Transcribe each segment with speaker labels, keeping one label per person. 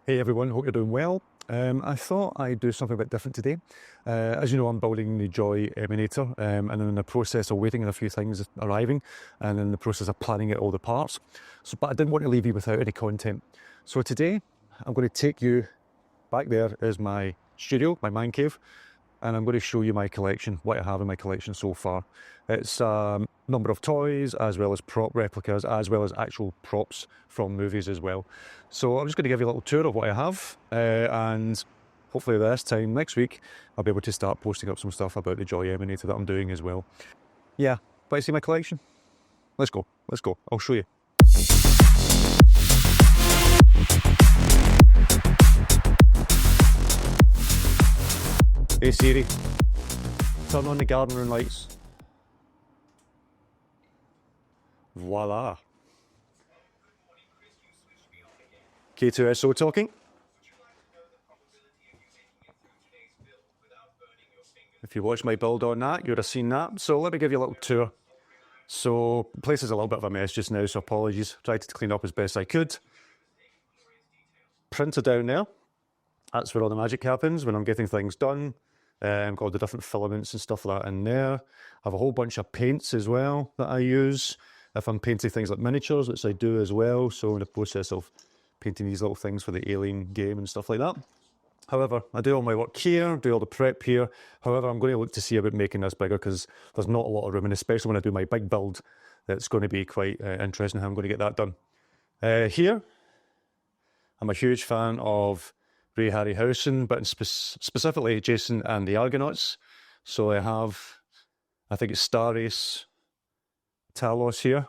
Speaker 1: Hey everyone, hope you're doing well. I thought I'd do something a bit different today. As you know, I'm building the Joy Terminator, and I'm in the process of waiting on a few things arriving, and in the process of planning out all the parts. But I didn't want to leave you without any content. So today, I'm going to take you back. There is my studio, my man cave, and I'm going to show you my collection, what I have in my collection so far. It's a number of toys, as well as prop replicas, as well as actual props from movies as well. So I'm just going to give you a little tour of what I have, and hopefully this time next week, I'll be able to start posting up some stuff about the Joy Emanator that I'm doing as well. Yeah, but you see my collection? Let's go, I'll show you. Hey Siri, turn on the garden room lights. Voila. K2SO talking. If you watch my build on that, you would have seen that. So let me give you a little tour. So the place is a little bit of a mess just now, so apologies. Tried to clean up as best I could. Printer down there. That's where all the magic happens when I'm getting things done. Got all the different filaments and stuff like that in there. I have a whole bunch of paints as well that I use if I'm painting things like miniatures, which I do as well. So in the process of painting these little things for the Alien game and stuff like that. However, I do all my work here, do all the prep here. However, I'm going to look to see about making this bigger because there's not a lot of room, and especially when I do my big build, it's going to be quite interesting how I'm going to get that done. Here, I'm a huge fan of Ray Harryhausen, but specifically Jason and the Argonauts. So I have, I think it's Star Race Talos here.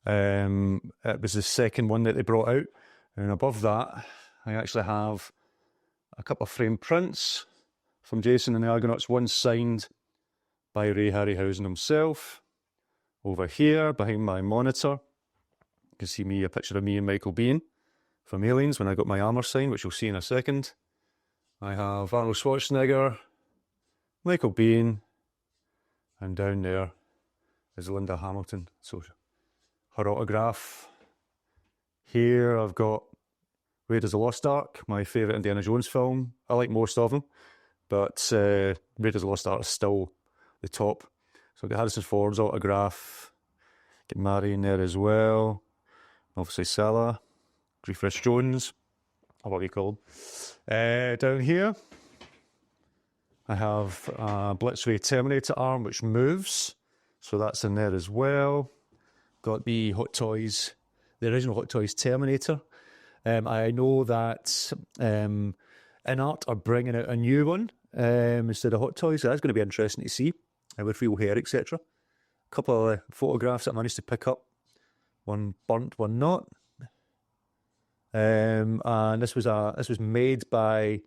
Speaker 1: It was the second one that they brought out. And above that, I actually have a couple of frame prints from Jason and the Argonauts. One signed by Ray Harryhausen himself. Over here, behind my monitor, you can see a picture of me and Michael Biehn from Aliens when I got my Armour signed, which you'll see in a second. I have Arnold Schwarzenegger, Michael Biehn, and down there is Linda Hamilton. So her autograph. Here I've got Raiders of the Lost Ark, my favourite Indiana Jones film. I like most of them, but Raiders of the Lost Ark is still the top. So I've got Harrison Ford's autograph, get Mary in there as well, obviously Salah, Refresh Jones, or what we called. Down here, I have Blitzway Terminator arm, which moves, so that's in there as well. Got the Hot Toys, the original Hot Toys Terminator. I know that InArt are bringing out a new one instead of Hot Toys, so that's going to be interesting to see with real hair, etc. A couple of photographs that I managed to pick up, one burnt, one not. And this was made by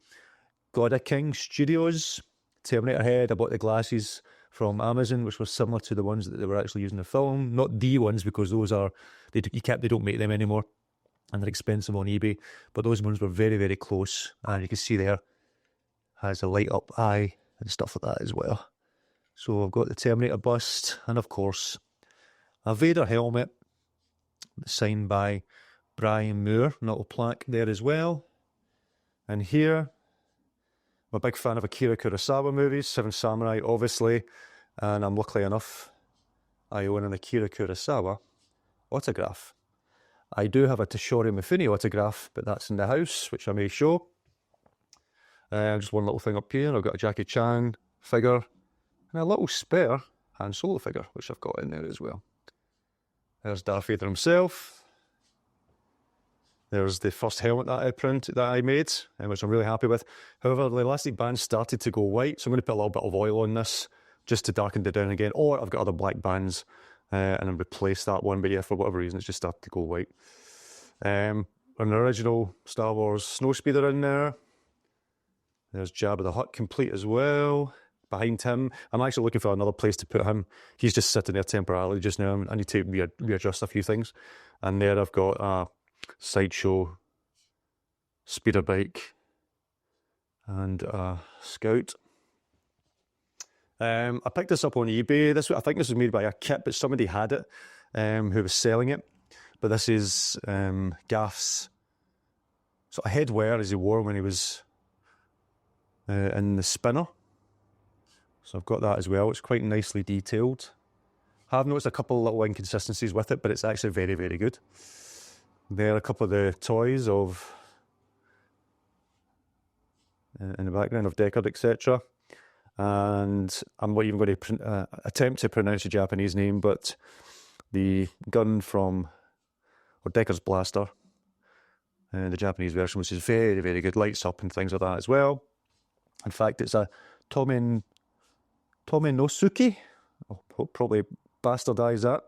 Speaker 1: God of King Studios. Terminator head. I bought the glasses from Amazon, which were similar to the ones that they were actually using in the film. Not the ones, because those are they don't make them anymore, and they're expensive on eBay. But those ones were very, very close, and you can see there has a light up eye and stuff like that as well. So I've got the Terminator bust, and of course a Vader helmet signed by Brian Moore, little plaque there as well. And here, I'm a big fan of Akira Kurosawa movies, Seven Samurai obviously, and I'm lucky enough, I own an Akira Kurosawa autograph. I do have a Toshiro Mifune autograph, but that's in the house, which I may show. Just one little thing up here, I've got a Jackie Chan figure, and a little spare Han Solo figure, which I've got in there as well. There's Darth Vader himself. There's the first helmet that I made, which I'm really happy with. However, the elastic band started to go white, so I'm going to put a little bit of oil on this just to darken it down again. Or I've got other black bands and then replace that one. But yeah, for whatever reason, it's just started to go white. An original Star Wars Snowspeeder in there. There's Jabba the Hutt complete as well. Behind him, I'm actually looking for another place to put him. He's just sitting there temporarily just now. I need to readjust a few things. And there I've got Sideshow speeder bike and Scout. I picked this up on eBay. I think this was made by a kit, but somebody had it who was selling it. But this is Gaff's sort of headwear as he wore when he was in the spinner. So I've got that as well. It's quite nicely detailed. I have noticed a couple of little inconsistencies with it, but it's actually very, very good. There are a couple of the toys of in the background of Deckard, etc. And I'm not even going to attempt to pronounce the Japanese name, but the gun from, or Deckard's blaster, the Japanese version, which is very, very good, lights up and things like that as well. In fact, it's a Tomenosuke. I'll probably bastardise that,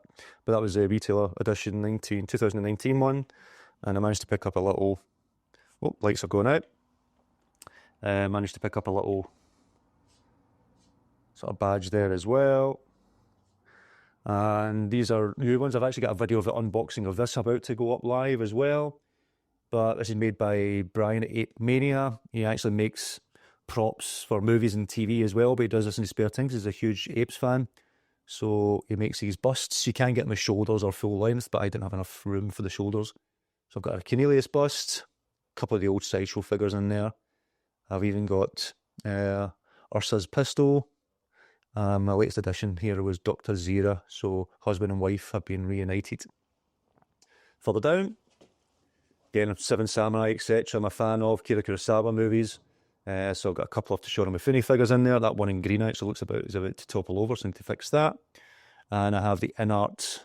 Speaker 1: but that was a retailer edition 2019 one, and I managed to pick up a little, oh, lights are going out, managed to pick up a little sort of badge there as well. And these are new ones. I've actually got a video of the unboxing of this about to go up live as well, but this is made by Brian at Ape Mania. He actually makes props for movies and TV as well, but he does this in his spare time. He's a huge Apes fan, so he makes these busts. You can get them with shoulders or full length, but I didn't have enough room for the shoulders. So I've got a Cornelius bust, a couple of the old Sideshow figures in there. I've even got Ursa's pistol. My latest addition here was Dr. Zira, so husband and wife have been reunited. Further down, again, Seven Samurai, etc. I'm a fan of Akira Kurosawa movies. So I've got a couple of Toshiro Mifune figures in there. That one in green actually looks about to topple over, so I need to fix that. And I have the InArt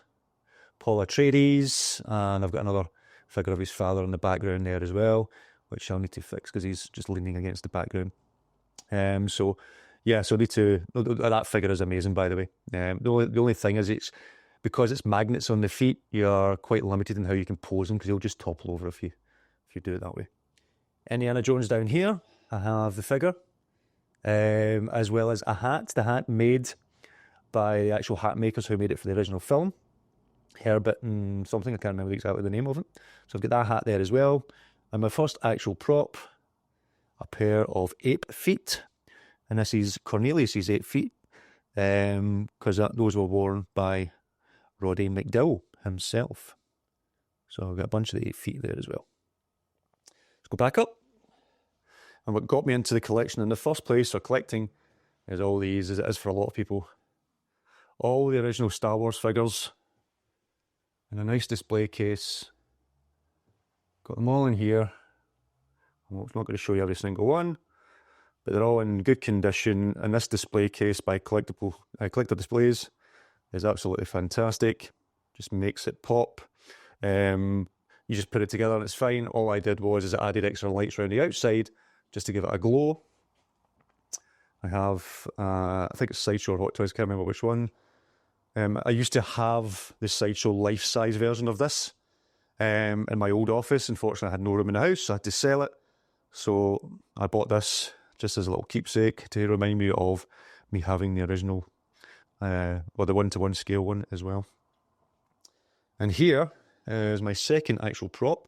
Speaker 1: Paul Atreides, and I've got another figure of his father in the background there as well, which I'll need to fix because he's just leaning against the background. So I need to. That figure is amazing, by the way. The only thing is, it's because it's magnets on the feet, you're quite limited in how you can pose them because he'll just topple over if you do it that way. Indiana Jones down here. I have the figure, as well as a hat. The hat made by the actual hat makers who made it for the original film. Herbert and something, I can't remember exactly the name of it. So I've got that hat there as well. And my first actual prop, a pair of ape feet. And this is Cornelius's ape feet, because those were worn by Roddy McDowell himself. So I've got a bunch of the ape feet there as well. Let's go back up. And what got me into the collection in the first place, or collecting, is all these, as it is for a lot of people. All the original Star Wars figures in a nice display case. Got them all in here. I'm not going to show you every single one, but they're all in good condition. And this display case by Collector Displays is absolutely fantastic. Just makes it pop. You just put it together and it's fine. All I did was I added extra lights around the outside just to give it a glow. I have, I think it's Sideshow or Hot Toys, can't remember which one. I used to have the Sideshow life-size version of this in my old office. Unfortunately, I had no room in the house, so I had to sell it. So I bought this just as a little keepsake to remind me of me having the original, or the 1-to-1 scale one as well. And here is my second actual prop.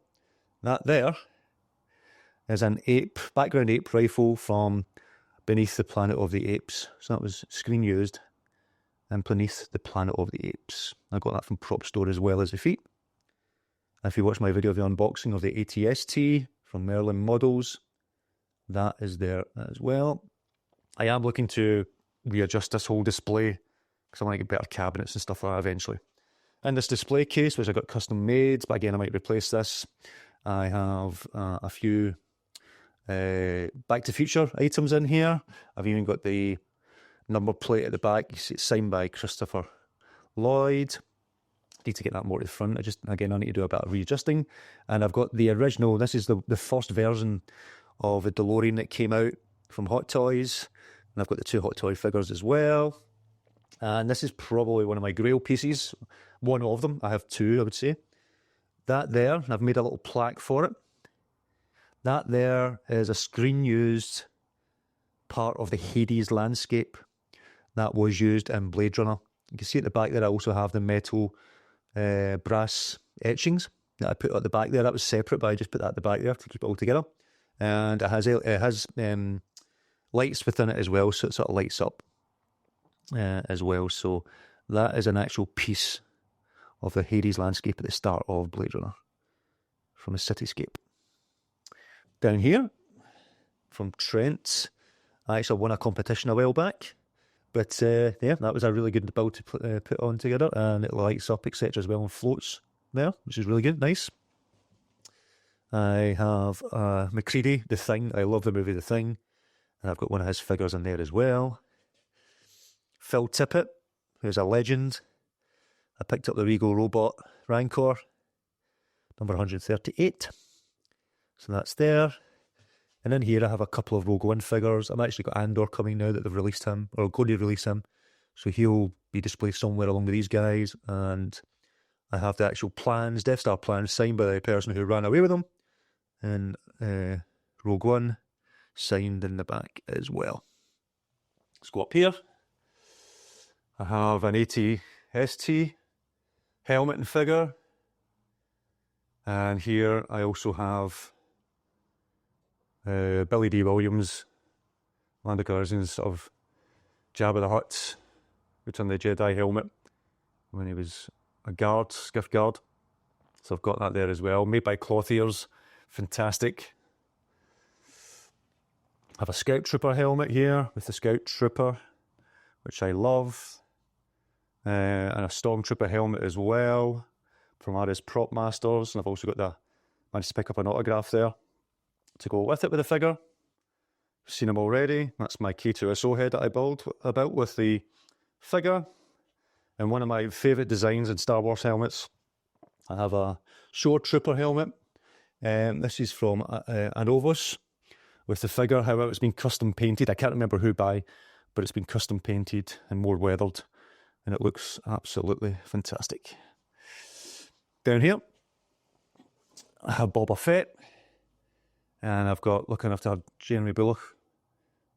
Speaker 1: That there is an background ape rifle from Beneath the Planet of the Apes. So that was screen used and Beneath the Planet of the Apes. I got that from Prop Store as well as the feet. If you watch my video of the unboxing of the ATST from Merlin Models, that is there as well. I am looking to readjust this whole display because I want to get better cabinets and stuff like that eventually. And this display case, which I got custom made, but again I might replace this. I have a few Back to Future items in here. I've even got the number plate at the back. You see it's signed by Christopher Lloyd. Need to get that more to the front. I need to do a bit of readjusting. And I've got the original. This is the first version of the DeLorean that came out from Hot Toys. And I've got the two Hot Toy figures as well. And this is probably one of my grail pieces. One of them. I have two, I would say. That there, and I've made a little plaque for it. That there is a screen-used part of the Hades landscape that was used in Blade Runner. You can see at the back there I also have the metal brass etchings that I put at the back there. That was separate, but I just put that at the back there to keep it all together. And it has lights within it as well, so it sort of lights up as well. So that is an actual piece of the Hades landscape at the start of Blade Runner from a cityscape. Down here, from Trent, I actually won a competition a while back. But yeah, that was a really good build to put on together, and it lights up, etc. as well, and floats there, which is really good, nice. I have McCready, The Thing. I love the movie The Thing, and I've got one of his figures in there as well. Phil Tippett, who's a legend. I picked up the Regal Robot Rancor, number 138. So that's there. And in here I have a couple of Rogue One figures. I've actually got Andor coming now that they've released him, or going to release him. So he'll be displayed somewhere along with these guys. And I have the actual plans, Death Star plans, signed by the person who ran away with them. And Rogue One signed in the back as well. Let's go up here. I have an AT-ST helmet and figure. And here I also have Billy D. Williams, Lando Calrissian's sort of Jabba the Hutt, Return of the Jedi helmet when he was a guard, skiff guard. So I've got that there as well, made by Clothiers, fantastic. I have a Scout Trooper helmet here with the Scout Trooper, which I love, and a Stormtrooper helmet as well from Ares Prop Masters, and I've also got managed to pick up an autograph there to go with it with the figure. Seen them already. That's my K2SO head that I built about with the figure. And one of my favourite designs in Star Wars helmets, I have a Shore Trooper helmet. This is from Anovos with the figure. However, it's been custom painted. I can't remember who by, but it's been custom painted and more weathered. And it looks absolutely fantastic. Down here, I have Boba Fett. And I've got, lucky enough to have Jeremy Bulloch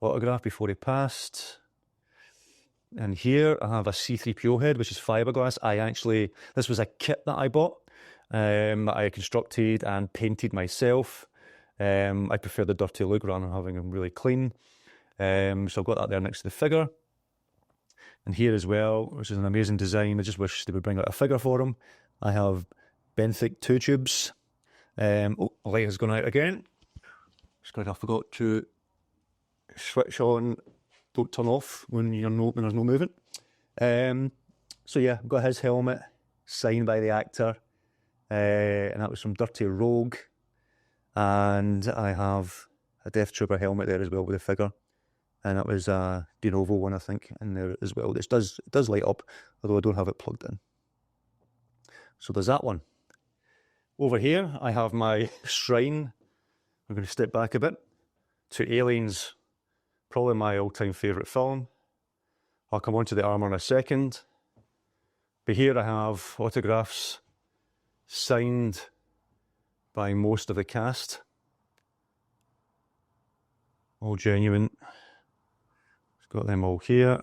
Speaker 1: autograph before he passed. And here I have a C-3PO head, which is fiberglass. This was a kit that I bought, that I constructed and painted myself. I prefer the dirty look rather than having them really clean. So I've got that there next to the figure. And here as well, which is an amazing design. I just wish they would bring out a figure for him. I have benthic 2 tubes. Oh, the light has gone out again. I forgot to switch on, don't turn off when there's no movement. So yeah, I've got his helmet signed by the actor, and that was from Dirty Rogue. And I have a Death Trooper helmet there as well with a figure, and that was a De Novo one, I think, in there as well. It does light up, although I don't have it plugged in. So there's that one. Over here, I have my shrine. I'm going to step back a bit to Aliens, probably my all-time favourite film. I'll come on to the Armour in a second. But here I have autographs signed by most of the cast. All genuine. Got them all here.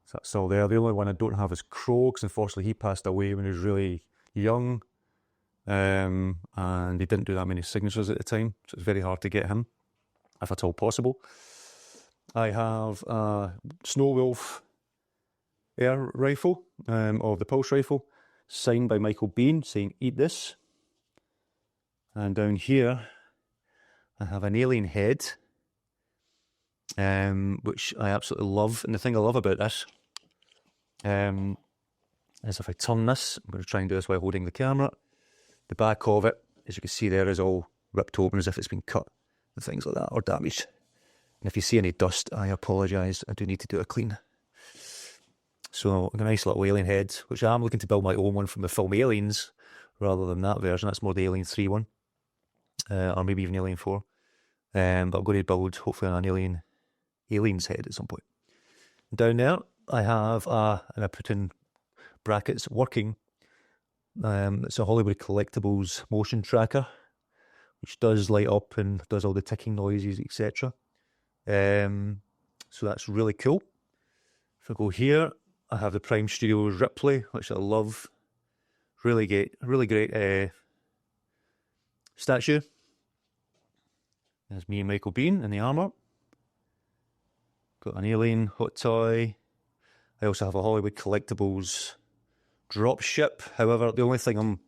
Speaker 1: So that's all there. The only one I don't have is Crow, because unfortunately he passed away when he was really young. And he didn't do that many signatures at the time, so it's very hard to get him, if at all possible. I have a Snow Wolf air rifle, of the pulse rifle, signed by Michael Bean, saying, "Eat this." And down here, I have an alien head, which I absolutely love. And the thing I love about this is if I turn this, I'm going to try and do this while holding the camera. The back of it, as you can see there, is all ripped open as if it's been cut and things like that, or damaged. And if you see any dust, I apologise. I do need to do a clean. So a nice little alien head, which I'm looking to build my own one from the film Aliens, rather than that version. That's more the Alien 3 one, or maybe even Alien 4. But I'm going to build, hopefully, an alien's head at some point. Down there, I have, and I put in brackets, working. It's a Hollywood Collectibles motion tracker, which does light up and does all the ticking noises, etc. So that's really cool. If I go here, I have the Prime Studios Ripley, which I love. Really great statue. There's me and Michael Bean in the armour. Got an alien hot toy. I also have a Hollywood Collectibles dropship. However, the only thing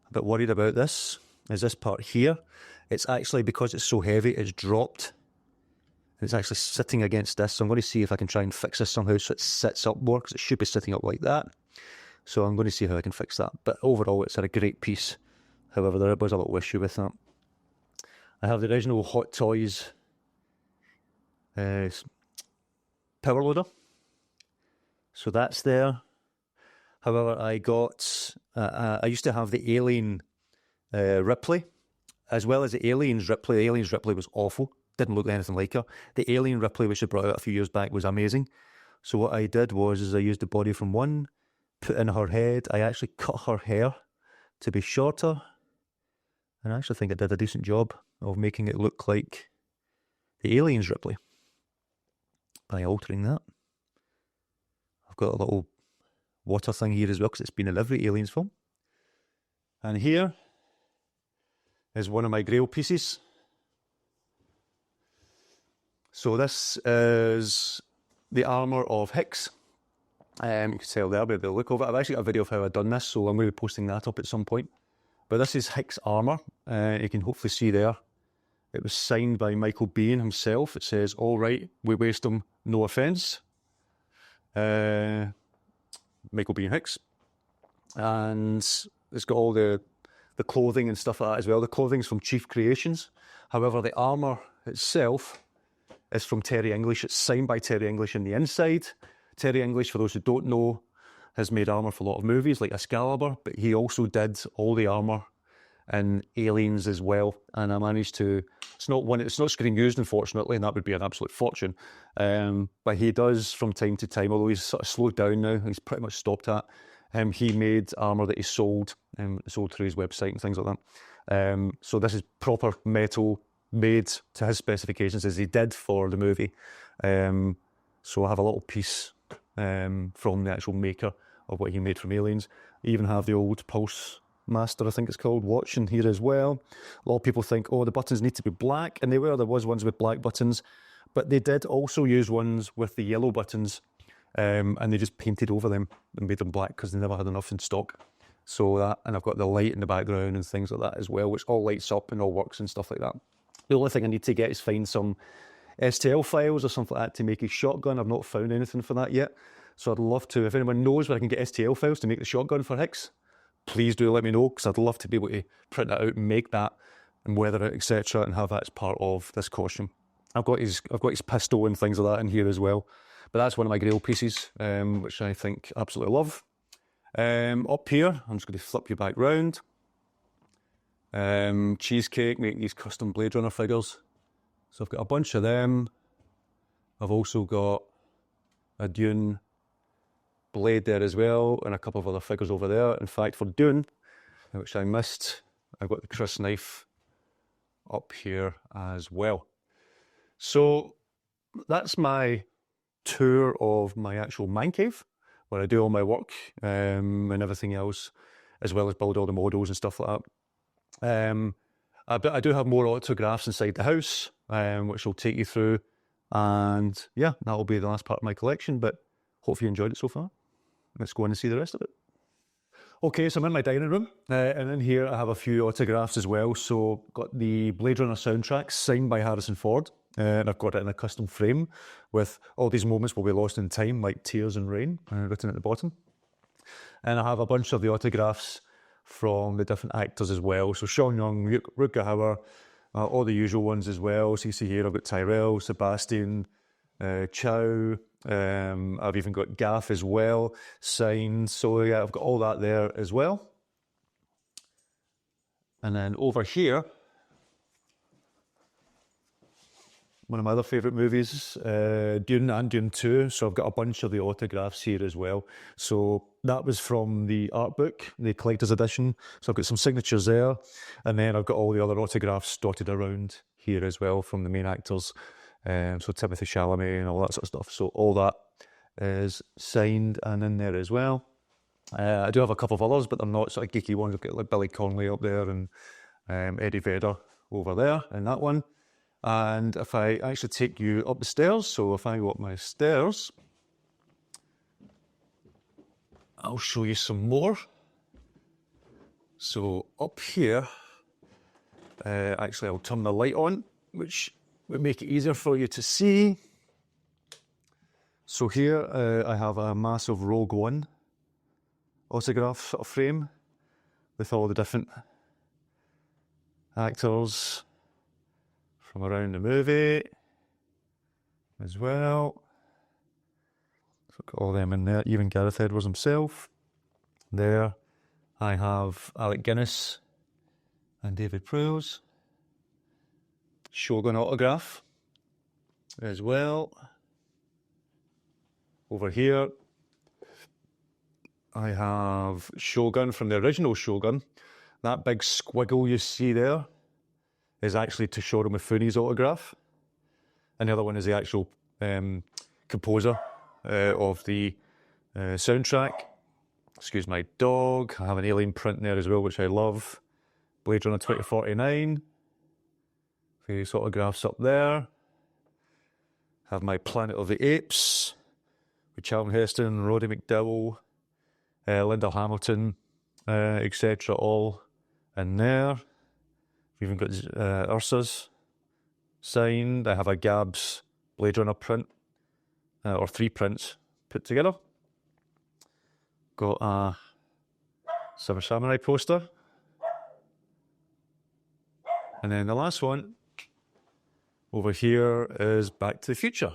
Speaker 1: a bit worried about this is this part here. It's actually, because it's so heavy, it's dropped. It's actually sitting against this, so I'm going to see if I can try and fix this somehow so it sits up more, because it should be sitting up like that. So I'm going to see how I can fix that. But overall, it's a great piece. However, there was a little issue with that. I have the original Hot Toys power loader. So that's there. However, I used to have the Alien Ripley, as well as the Aliens Ripley. The Aliens Ripley was awful. Didn't look anything like her. The Alien Ripley, which they brought out a few years back, was amazing. So what I did was I used the body from one, put in her head. I actually cut her hair to be shorter. And I actually think I did a decent job of making it look like the Aliens Ripley by altering that. I've got a little water thing here as well, because it's been in every Aliens film. And here is one of my Grail pieces. So this is the armour of Hicks. You can tell there by the look of it. I've actually got a video of how I've done this, so I'm going to be posting that up at some point. But this is Hicks armour. You can hopefully see there. It was signed by Michael Biehn himself. It says, "All right, we waste them, no offence." Michael Biehn Hicks. And it's got all the clothing and stuff like that as well. The clothing's from Chief Creations. However, the armour itself is from Terry English. It's signed by Terry English on the inside. Terry English, for those who don't know, has made armour for a lot of movies like Excalibur, but he also did all the armour in Aliens as well. And I managed to, it's not screen used, unfortunately, and that would be an absolute fortune. But he does from time to time, although he's sort of slowed down now, he's pretty much stopped at. He made armour that he sold through his website and things like that. So this is proper metal made to his specifications as he did for the movie. So I have a little piece from the actual maker of what he made from Aliens. I even have the old Pulse Master, I think it's called, watch in here as well. A lot of people think, oh, the buttons need to be black, and they were. There was ones with black buttons, but they did also use ones with the yellow buttons, and they just painted over them and made them black because they never had enough in stock. So that, and I've got the light in the background and things like that as well, which all lights up and all works and stuff like that. The only thing I need to get is find some STL files or something like that to make a shotgun. I've not found anything for that yet. So I'd love to, if anyone knows where I can get STL files to make the shotgun for Hicks, please do let me know, because I'd love to be able to print that out and make that and weather it, etc., and have that as part of this costume. I've got his pistol and things like that in here as well. But that's one of my Grail pieces, which I think absolutely love. Up here, I'm just going to flip you back round. Cheesecake, making these custom Blade Runner figures. So I've got a bunch of them. I've also got a Dune blade there as well, and a couple of other figures over there. In fact, for Dune, which I missed, I've got the Chris knife up here as well. So that's my tour of my actual man cave, where I do all my work and everything else, as well as build all the models and stuff like that. I do have more autographs inside the house, which I'll take you through. And yeah, that'll be the last part of my collection, but hopefully you enjoyed it so far. Let's go in and see the rest of it. Okay, so I'm in my dining room, and in here I have a few autographs as well. So got the Blade Runner soundtrack signed by Harrison Ford, and I've got it in a custom frame with all these moments will be lost in time, like tears and rain, written at the bottom. And I have a bunch of the autographs from the different actors as well. So Sean Young, Rutger Hauer, all the usual ones as well. So you see here I've got Tyrell, Sebastian, Chow. I've even got Gaff as well, signed. So yeah, I've got all that there as well. And then over here, one of my other favourite movies, Dune and Dune 2. So I've got a bunch of the autographs here as well. So that was from the art book, the collector's edition. So I've got some signatures there. And then I've got all the other autographs dotted around here as well from the main actors. So Timothy Chalamet and all that sort of stuff. So all that is signed and in there as well. I do have a couple of others, but they're not sort of geeky ones. I've got like Billy Connolly up there and Eddie Vedder over there in that one. And if I actually take you up the stairs, so if I go up my stairs, I'll show you some more. So up here, actually I'll turn the light on, which would make it easier for you to see. So here I have a massive Rogue One autograph sort of frame with all the different actors from around the movie as well. So I've got all them in there, even Gareth Edwards himself. There I have Alec Guinness and David Prowse. Shogun autograph as well. Over here I have Shogun from the original Shogun. That big squiggle you see there is actually Toshiro Mifune's autograph. And the other one is the actual composer of the soundtrack. Excuse my dog. I have an alien print there as well, which I love. Blade Runner 2049. Various autographs up there. Have my Planet of the Apes with Charlton Heston, Roddy McDowell, Linda Hamilton, etc. all in there. We've even got Ursa's signed. I have a Gab's Blade Runner print, or 3 prints put together. Got a Silver Samurai poster. And then the last one over here is Back to the Future.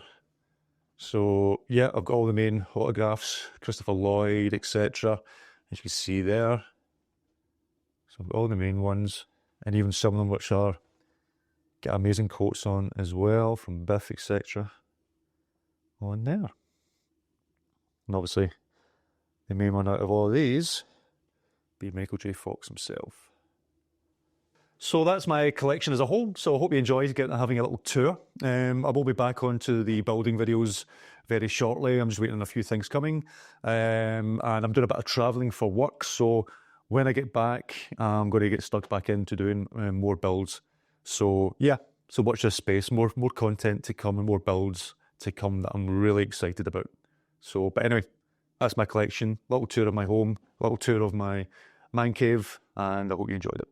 Speaker 1: So yeah, I've got all the main autographs, Christopher Lloyd, etc. As you can see there. So I've got all the main ones, and even some of them which are got amazing quotes on as well from Biff, etc. on there. And obviously, the main one out of all of these be Michael J. Fox himself. So that's my collection as a whole. So I hope you enjoyed having a little tour. I will be back onto the building videos very shortly. I'm just waiting on a few things coming. And I'm doing a bit of travelling for work. So when I get back, I'm going to get stuck back into doing more builds. So yeah, so watch this space. More content to come and more builds to come that I'm really excited about. So, but anyway, that's my collection. Little tour of my home, little tour of my man cave, and I hope you enjoyed it.